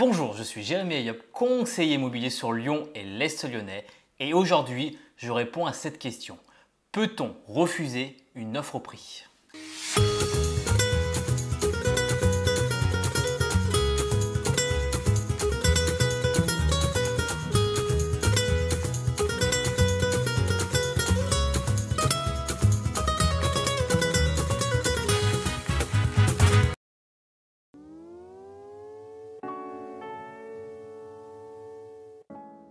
Bonjour, je suis Jérémy Ayop, conseiller immobilier sur Lyon et l'Est lyonnais et aujourd'hui, je réponds à cette question. Peut-on refuser une offre au prix ?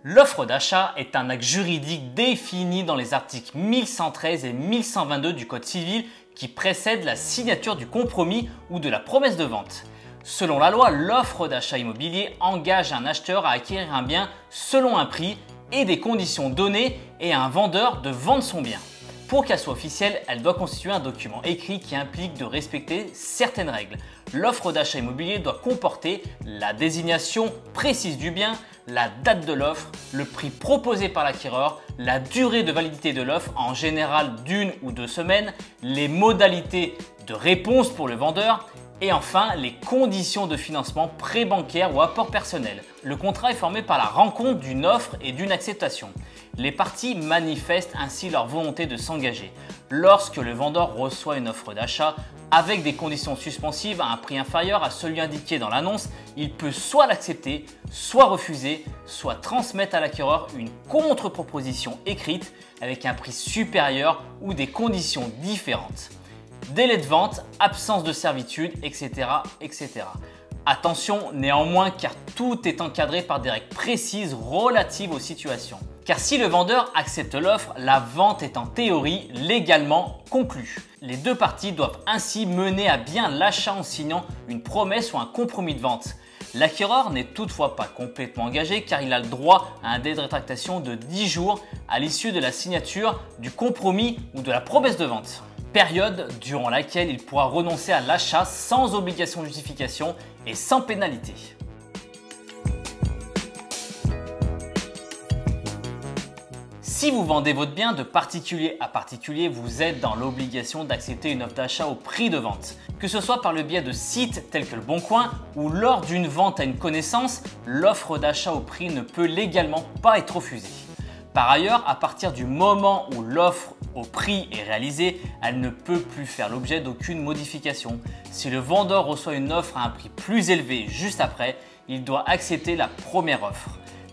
L'offre d'achat est un acte juridique défini dans les articles 1113 et 1122 du Code civil qui précède la signature du compromis ou de la promesse de vente. Selon la loi, l'offre d'achat immobilier engage un acheteur à acquérir un bien selon un prix et des conditions données et à un vendeur de vendre son bien. Pour qu'elle soit officielle, elle doit constituer un document écrit qui implique de respecter certaines règles. L'offre d'achat immobilier doit comporter la désignation précise du bien, la date de l'offre, le prix proposé par l'acquéreur, la durée de validité de l'offre, en général d'1 ou 2 semaines, les modalités de réponse pour le vendeur et enfin les conditions de financement prêt bancaire ou apport personnel. Le contrat est formé par la rencontre d'une offre et d'une acceptation. Les parties manifestent ainsi leur volonté de s'engager. Lorsque le vendeur reçoit une offre d'achat avec des conditions suspensives à un prix inférieur à celui indiqué dans l'annonce, il peut soit l'accepter, soit refuser, soit transmettre à l'acquéreur une contre-proposition écrite avec un prix supérieur ou des conditions différentes. Délai de vente, absence de servitude, etc. etc. Attention néanmoins car tout est encadré par des règles précises relatives aux situations. Car si le vendeur accepte l'offre, la vente est en théorie légalement conclue. Les deux parties doivent ainsi mener à bien l'achat en signant une promesse ou un compromis de vente. L'acquéreur n'est toutefois pas complètement engagé car il a le droit à un délai de rétractation de 10 jours à l'issue de la signature du compromis ou de la promesse de vente. Période durant laquelle il pourra renoncer à l'achat sans obligation de justification et sans pénalité. Si vous vendez votre bien de particulier à particulier, vous êtes dans l'obligation d'accepter une offre d'achat au prix de vente. Que ce soit par le biais de sites tels que le Bon Coin ou lors d'une vente à une connaissance, l'offre d'achat au prix ne peut légalement pas être refusée. Par ailleurs, à partir du moment où l'offre au prix est réalisée, elle ne peut plus faire l'objet d'aucune modification. Si le vendeur reçoit une offre à un prix plus élevé juste après, il doit accepter la première offre.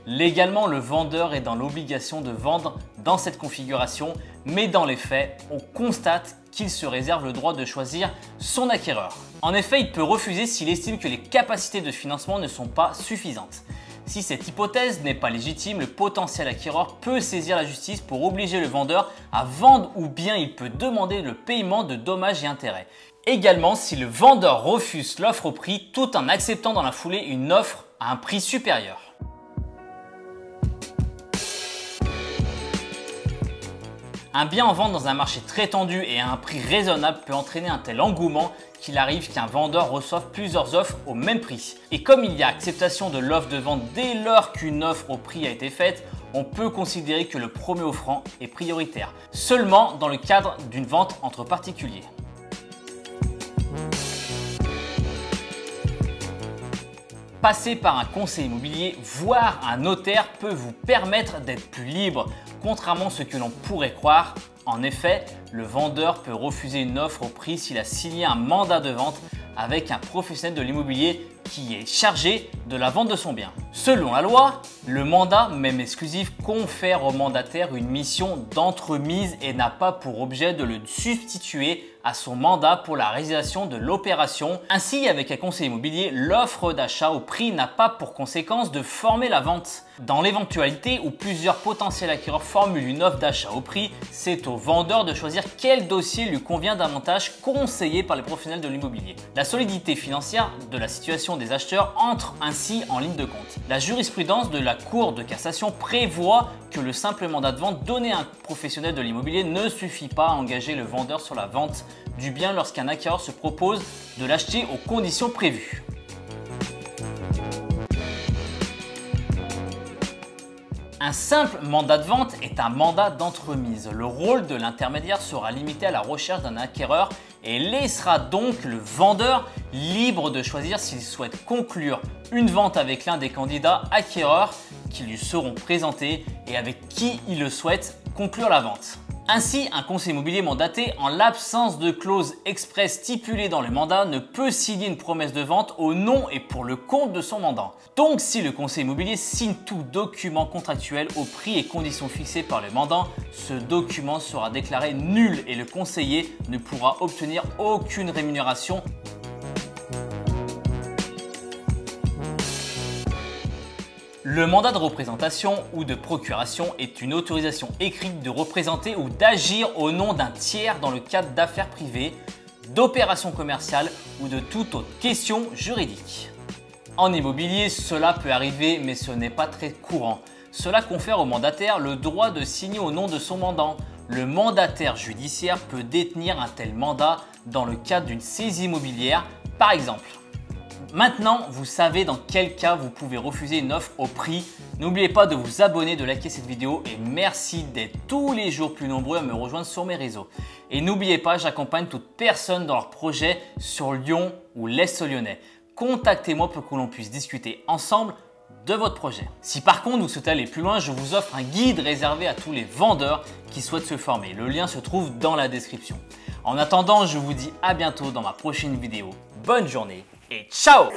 Légalement, le vendeur est dans l'obligation de vendre dans cette configuration, mais dans les faits, on constate qu'il se réserve le droit de choisir son acquéreur. En effet, il peut refuser s'il estime que les capacités de financement ne sont pas suffisantes. Si cette hypothèse n'est pas légitime, le potentiel acquéreur peut saisir la justice pour obliger le vendeur à vendre ou bien il peut demander le paiement de dommages et intérêts. Également, si le vendeur refuse l'offre au prix tout en acceptant dans la foulée une offre à un prix supérieur. Un bien en vente dans un marché très tendu et à un prix raisonnable peut entraîner un tel engouement qu'il arrive qu'un vendeur reçoive plusieurs offres au même prix. Et comme il y a acceptation de l'offre de vente dès lors qu'une offre au prix a été faite, on peut considérer que le premier offrant est prioritaire, seulement dans le cadre d'une vente entre particuliers. Passer par un conseiller immobilier, voire un notaire, peut vous permettre d'être plus libre, contrairement à ce que l'on pourrait croire. En effet, le vendeur peut refuser une offre au prix s'il a signé un mandat de vente avec un professionnel de l'immobilier qui est chargé de la vente de son bien. Selon la loi, le mandat, même exclusif, confère au mandataire une mission d'entremise et n'a pas pour objet de le substituer à son mandat pour la réalisation de l'opération. Ainsi, avec un conseiller immobilier, l'offre d'achat au prix n'a pas pour conséquence de former la vente. Dans l'éventualité où plusieurs potentiels acquéreurs formulent une offre d'achat au prix, c'est au vendeur de choisir quel dossier lui convient davantage, conseillé par les professionnels de l'immobilier. La solidité financière de la situation des acheteurs entre ainsi en ligne de compte. La jurisprudence de la Cour de cassation prévoit que le simple mandat de vente donné à un professionnel de l'immobilier ne suffit pas à engager le vendeur sur la vente du bien lorsqu'un acquéreur se propose de l'acheter aux conditions prévues. Un simple mandat de vente est un mandat d'entremise. Le rôle de l'intermédiaire sera limité à la recherche d'un acquéreur et laissera donc le vendeur libre de choisir s'il souhaite conclure une vente avec l'un des candidats acquéreurs qui lui seront présentés et avec qui il le souhaite conclure la vente. Ainsi, un conseiller immobilier mandaté, en l'absence de clause express stipulée dans le mandat, ne peut signer une promesse de vente au nom et pour le compte de son mandant. Donc, si le conseiller immobilier signe tout document contractuel au prix et conditions fixées par le mandant, ce document sera déclaré nul et le conseiller ne pourra obtenir aucune rémunération. Le mandat de représentation ou de procuration est une autorisation écrite de représenter ou d'agir au nom d'un tiers dans le cadre d'affaires privées, d'opérations commerciales ou de toute autre question juridique. En immobilier, cela peut arriver, mais ce n'est pas très courant. Cela confère au mandataire le droit de signer au nom de son mandant. Le mandataire judiciaire peut détenir un tel mandat dans le cadre d'une saisie immobilière, par exemple. Maintenant, vous savez dans quel cas vous pouvez refuser une offre au prix. N'oubliez pas de vous abonner, de liker cette vidéo et merci d'être tous les jours plus nombreux à me rejoindre sur mes réseaux. Et n'oubliez pas, j'accompagne toute personne dans leur projet sur Lyon ou l'Est lyonnais. Contactez-moi pour que l'on puisse discuter ensemble de votre projet. Si par contre vous souhaitez aller plus loin, je vous offre un guide réservé à tous les vendeurs qui souhaitent se former. Le lien se trouve dans la description. En attendant, je vous dis à bientôt dans ma prochaine vidéo. Bonne journée et ciao!